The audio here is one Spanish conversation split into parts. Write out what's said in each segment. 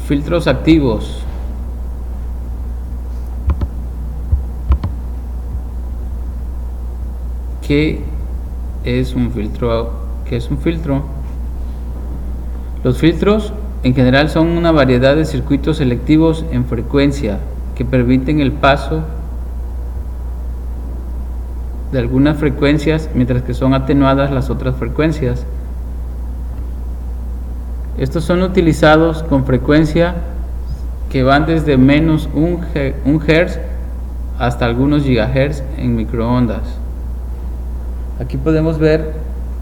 Filtros activos. ¿Qué es un filtro? ¿Qué es un filtro? Los filtros en general son una variedad de circuitos selectivos en frecuencia que permiten el paso de algunas frecuencias mientras que son atenuadas las otras frecuencias. Estos son utilizados con frecuencia que van desde menos 1 Hz hasta algunos gigahertz en microondas. Aquí podemos ver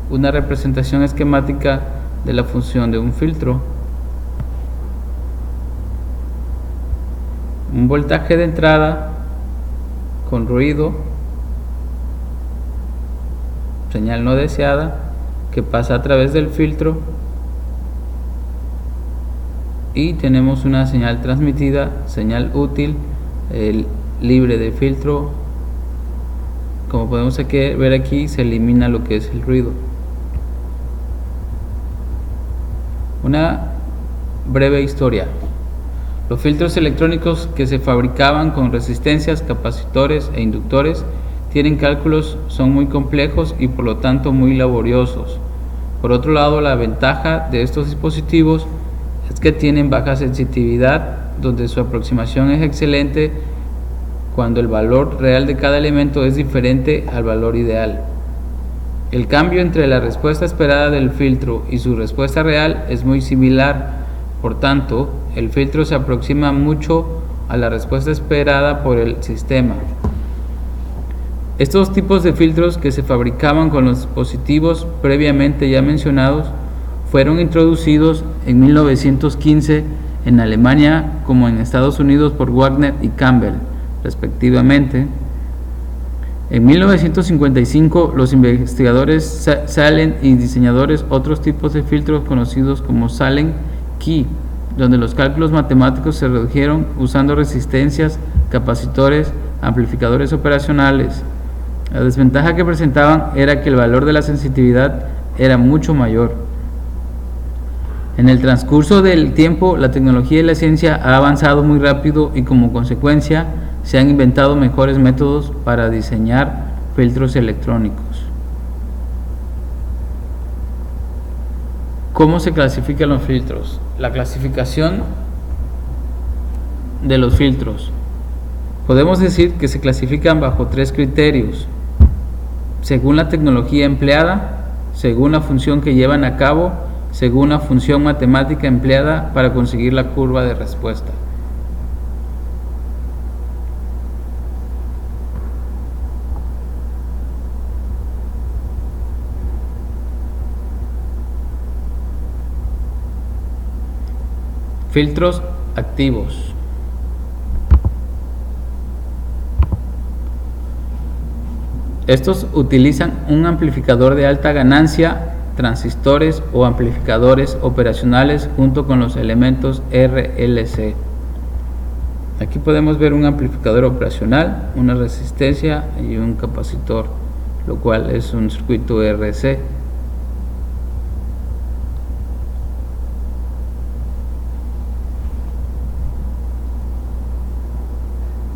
una representación esquemática de la función de un filtro. Un voltaje de entrada con ruido, señal no deseada, que pasa a través del filtro, y tenemos una señal transmitida, señal útil, libre de filtro. Como podemos ver aquí, se elimina lo que es el ruido. Una breve historia. Los filtros electrónicos que se fabricaban con resistencias, capacitores e inductores tienen cálculos, son muy complejos y por lo tanto muy laboriosos. Por otro lado, la ventaja de estos dispositivos es que tienen baja sensitividad, donde su aproximación es excelente cuando el valor real de cada elemento es diferente al valor ideal. El cambio entre la respuesta esperada del filtro y su respuesta real es muy similar, por tanto, el filtro se aproxima mucho a la respuesta esperada por el sistema. Estos tipos de filtros que se fabricaban con los dispositivos previamente ya mencionados fueron introducidos en 1915 en Alemania como en Estados Unidos por Wagner y Campbell, respectivamente. En 1955 los investigadores Salem y diseñadores otros tipos de filtros conocidos como Salem-Key, donde los cálculos matemáticos se redujeron usando resistencias, capacitores, amplificadores operacionales. La desventaja que presentaban era que el valor de la sensitividad era mucho mayor. En el transcurso del tiempo, la tecnología y la ciencia ha avanzado muy rápido y como consecuencia se han inventado mejores métodos para diseñar filtros electrónicos. ¿Cómo se clasifican los filtros? La clasificación de los filtros. Podemos decir que se clasifican bajo 3 criterios: según la tecnología empleada, según la función que llevan a cabo, según la función matemática empleada para conseguir la curva de respuesta. Filtros activos. Estos utilizan un amplificador de alta ganancia, transistores o amplificadores operacionales junto con los elementos RLC. Aquí podemos ver un amplificador operacional, una resistencia y un capacitor, lo cual es un circuito RC.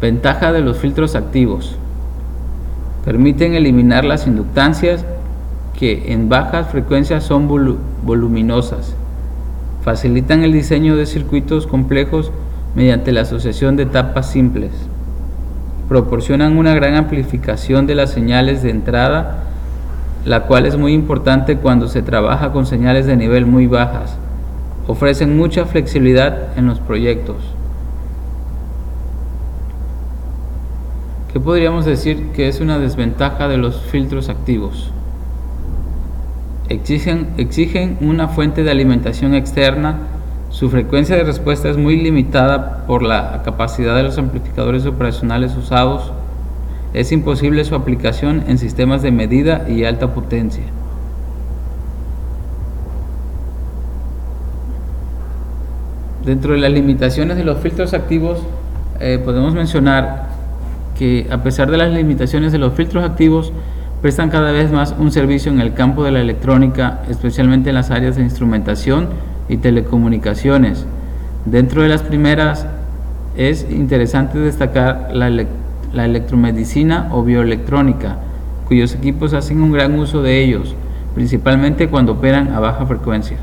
Ventaja de los filtros activos: permiten eliminar las inductancias que en bajas frecuencias son voluminosas, facilitan el diseño de circuitos complejos mediante la asociación de etapas simples, proporcionan una gran amplificación de las señales de entrada, la cual es muy importante cuando se trabaja con señales de nivel muy bajas, ofrecen mucha flexibilidad en los proyectos. ¿Qué podríamos decir que es una desventaja de los filtros activos? Exigen una fuente de alimentación externa, su frecuencia de respuesta es muy limitada por la capacidad de los amplificadores operacionales usados, es imposible su aplicación en sistemas de medida y alta potencia. Dentro de las limitaciones de los filtros activos, podemos mencionar que a pesar de las limitaciones de los filtros activos, prestan cada vez más un servicio en el campo de la electrónica, especialmente en las áreas de instrumentación y telecomunicaciones, Dentro de las primeras es interesante destacar la electromedicina o bioelectrónica, cuyos equipos hacen un gran uso de ellos, principalmente cuando operan a bajas frecuencias.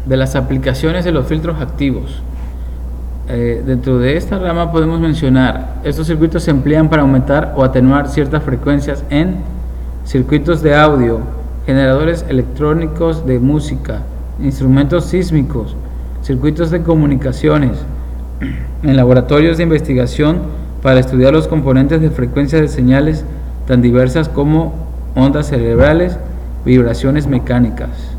De las aplicaciones de los filtros activos. Dentro de esta rama podemos mencionar, estos circuitos se emplean para aumentar o atenuar ciertas frecuencias en circuitos de audio, generadores electrónicos de música, instrumentos sísmicos, circuitos de comunicaciones, en laboratorios de investigación para estudiar los componentes de frecuencias de señales tan diversas como ondas cerebrales, vibraciones mecánicas.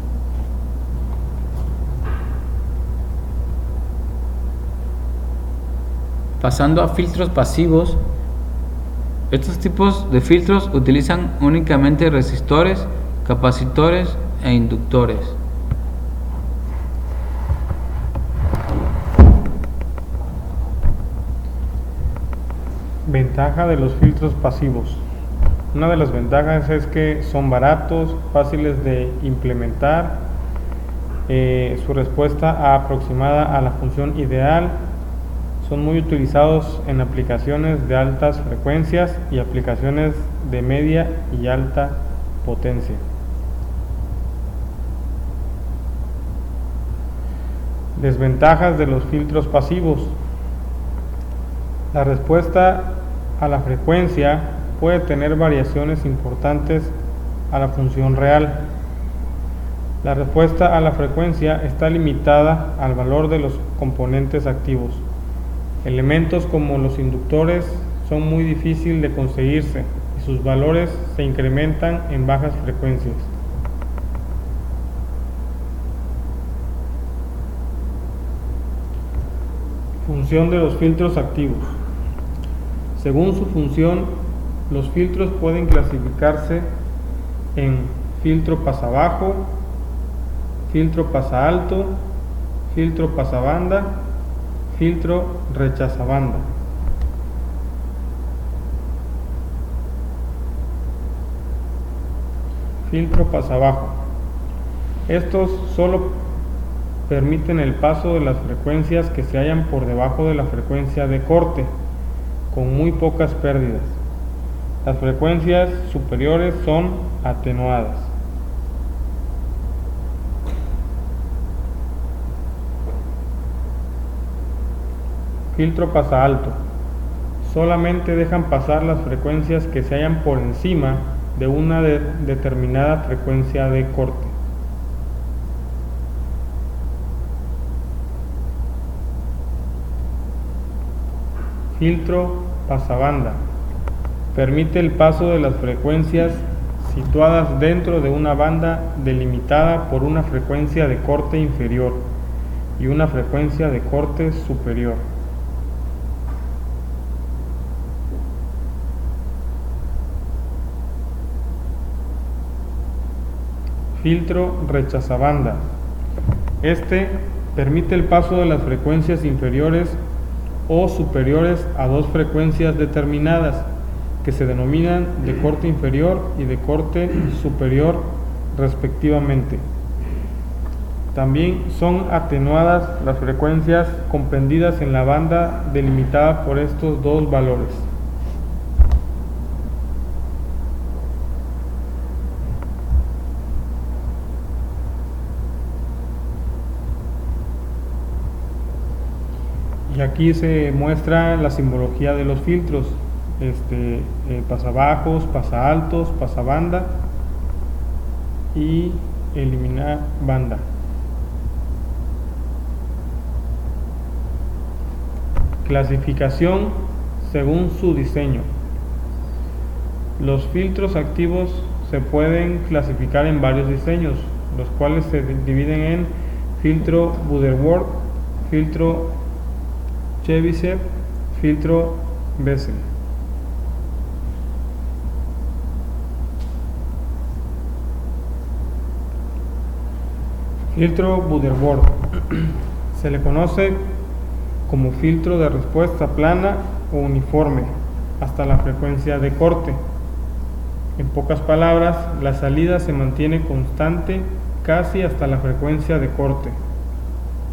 Pasando a filtros pasivos, estos tipos de filtros utilizan únicamente resistores, capacitores e inductores. Ventaja de los filtros pasivos. Una de las ventajas es que son baratos, fáciles de implementar, su respuesta aproximada a la función ideal, son muy utilizados en aplicaciones de altas frecuencias y aplicaciones de media y alta potencia. Desventajas de los filtros pasivos. La respuesta a la frecuencia puede tener variaciones importantes a la función real. La respuesta a la frecuencia está limitada al valor de los componentes activos. Elementos como los inductores son muy difíciles de conseguirse y sus valores se incrementan en bajas frecuencias. Función de los filtros activos. Según su función, los filtros pueden clasificarse en filtro pasabajo, filtro pasaalto, filtro pasabanda, filtro rechazabanda. Filtro pasabajo. Estos solo permiten el paso de las frecuencias que se hallan por debajo de la frecuencia de corte, con muy pocas pérdidas. Las frecuencias superiores son atenuadas. Filtro pasaalto. Solamente dejan pasar las frecuencias que se hallan por encima de una determinada frecuencia de corte. Filtro pasabanda. Permite el paso de las frecuencias situadas dentro de una banda delimitada por una frecuencia de corte inferior y una frecuencia de corte superior. Filtro rechazabanda. Este permite el paso de las frecuencias inferiores o superiores a dos frecuencias determinadas que se denominan de corte inferior y de corte superior respectivamente. También son atenuadas las frecuencias comprendidas en la banda delimitada por estos dos valores. Y aquí se muestra la simbología de los filtros, pasabajos, pasaaltos, pasabanda y eliminar banda. Clasificación según su diseño. Los filtros activos se pueden clasificar en varios diseños, los cuales se dividen en filtro Butterworth, filtro Chebyshev, filtro Bessel. Filtro Butterworth se le conoce como filtro de respuesta plana o uniforme hasta la frecuencia de corte. En pocas palabras, la salida se mantiene constante casi hasta la frecuencia de corte.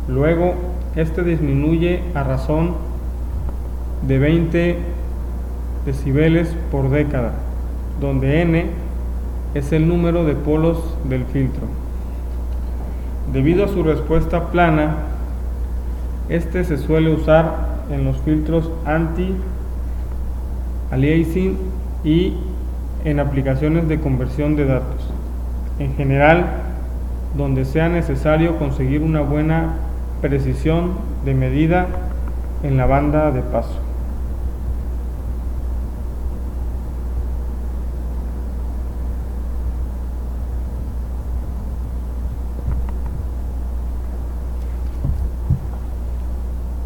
Luego, este disminuye a razón de 20 decibeles por década, donde n es el número de polos del filtro. Debido a su respuesta plana, este se suele usar en los filtros anti-aliasing y en aplicaciones de conversión de datos. En general, donde sea necesario conseguir una buena precisión de medida en la banda de paso.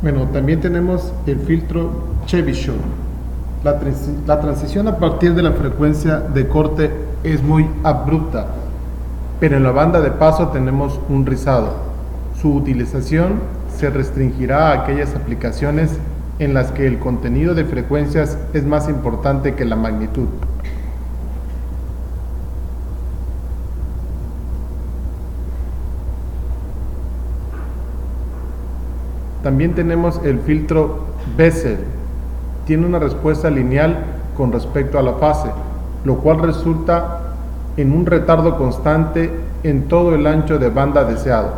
Bueno, también tenemos el filtro Chebyshev. La transición a partir de la frecuencia de corte es muy abrupta, pero en la banda de paso tenemos un rizado. Su utilización se restringirá a aquellas aplicaciones en las que el contenido de frecuencias es más importante que la magnitud. También tenemos el filtro Bessel. Tiene una respuesta lineal con respecto a la fase, lo cual resulta en un retardo constante en todo el ancho de banda deseado.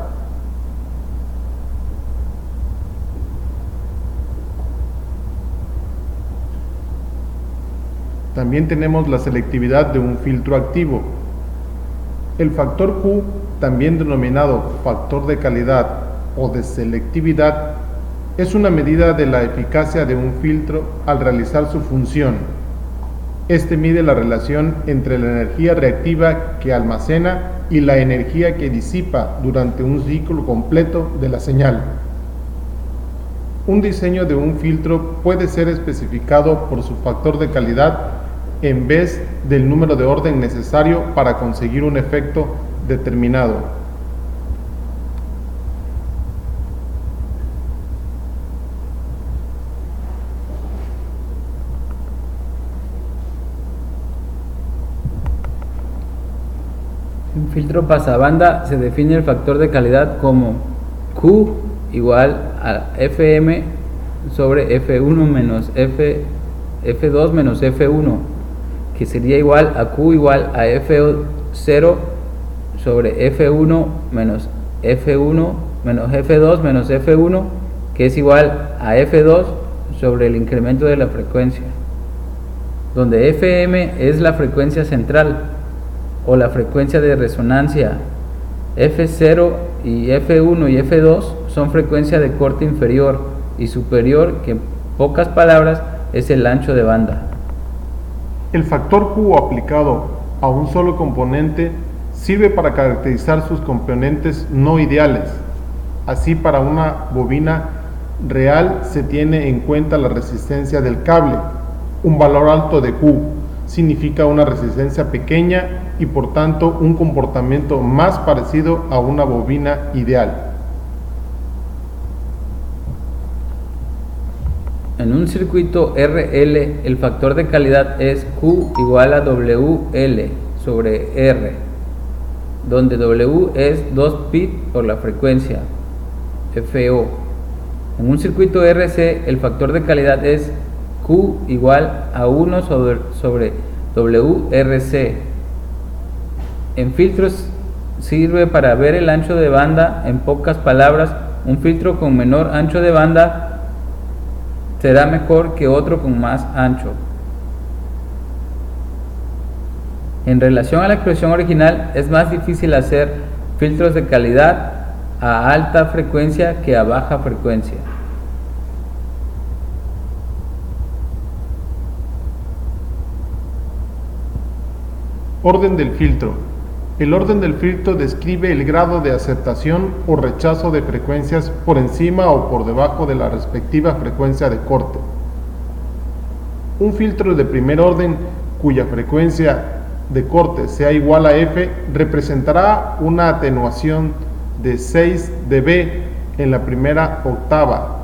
También tenemos la selectividad de un filtro activo. El factor Q, también denominado factor de calidad o de selectividad, es una medida de la eficacia de un filtro al realizar su función. Este mide la relación entre la energía reactiva que almacena y la energía que disipa durante un ciclo completo de la señal. Un diseño de un filtro puede ser especificado por su factor de calidad en vez del número de orden necesario para conseguir un efecto determinado. En filtro pasabanda se define el factor de calidad como Q igual a Fm sobre F1 menos F2 menos F1, que sería igual a Q igual a F0 sobre F1 menos F1 menos F2 menos F1, que es igual a F2 sobre el incremento de la frecuencia, donde Fm es la frecuencia central o la frecuencia de resonancia. F0 y F1 y F2 son frecuencia de corte inferior y superior, que en pocas palabras es el ancho de banda. El factor Q aplicado a un solo componente sirve para caracterizar sus componentes no ideales. Así, para una bobina real se tiene en cuenta la resistencia del cable. Un valor alto de Q significa una resistencia pequeña y por tanto un comportamiento más parecido a una bobina ideal. En un circuito RL, el factor de calidad es Q igual a WL sobre R, donde W es 2 pi por la frecuencia, FO. En un circuito RC, el factor de calidad es Q igual a 1 sobre WRC. En filtros sirve para ver el ancho de banda. En pocas palabras, un filtro con menor ancho de banda será mejor que otro con más ancho. En relación a la expresión original, es más difícil hacer filtros de calidad a alta frecuencia que a baja frecuencia. Orden del filtro. El orden del filtro describe el grado de aceptación o rechazo de frecuencias por encima o por debajo de la respectiva frecuencia de corte. Un filtro de primer orden cuya frecuencia de corte sea igual a F representará una atenuación de 6 dB en la primera octava,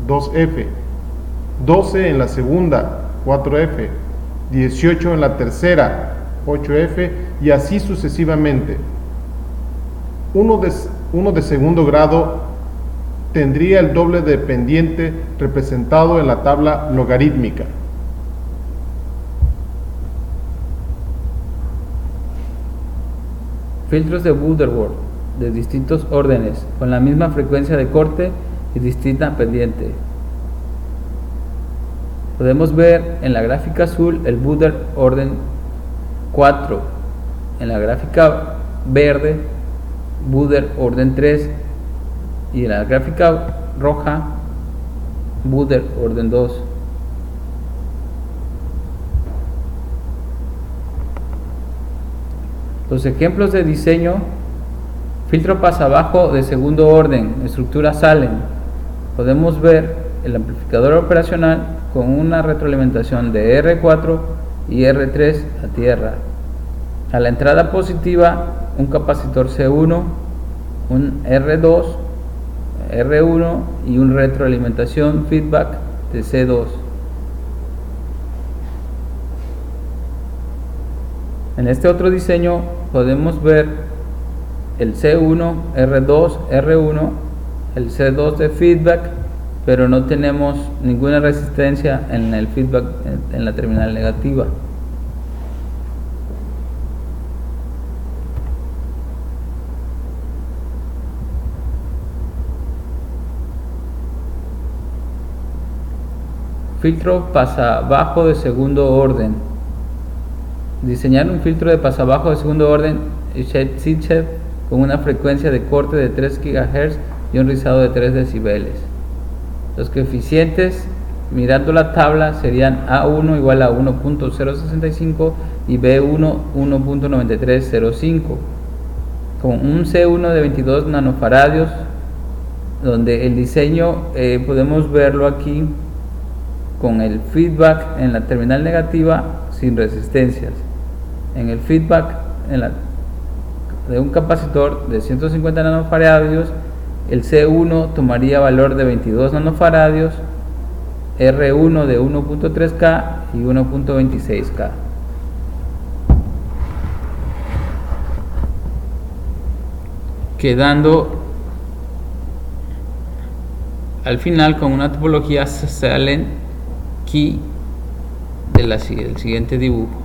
2F, 12 en la segunda, 4F, 18 en la tercera, 8F, y así sucesivamente. Uno de segundo grado tendría el doble de pendiente representado en la tabla logarítmica. Filtros de Butterworth de distintos órdenes, con la misma frecuencia de corte y distinta pendiente. Podemos ver en la gráfica azul el Butter orden 4, en la gráfica verde Butter orden 3 y en la gráfica roja Butter orden 2. Los ejemplos de diseño: filtro pasabajo de segundo orden, estructura Salem. Podemos ver el amplificador operacional con una retroalimentación de R4 y R3 a tierra. A la entrada positiva, un capacitor C1, un R2, R1 y un retroalimentación feedback de C2. En este otro diseño podemos ver el C1, R2, R1, el C2 de feedback, pero no tenemos ninguna resistencia en el feedback en la terminal negativa. Filtro pasabajo de segundo orden. Diseñar un filtro de pasabajo de segundo orden Sitchev con una frecuencia de corte de 3 GHz y un rizado de 3 decibeles. Los coeficientes, mirando la tabla, serían A1 igual a 1.065 y B1 1.9305, con un C1 de 22 nanofaradios, donde el diseño podemos verlo aquí con el feedback en la terminal negativa sin resistencias. En el feedback de un capacitor de 150 nanofaradios, el C1 tomaría valor de 22 nanofaradios, R1 de 1.3K y 1.26K. Quedando al final con una topología Salem Key del siguiente dibujo.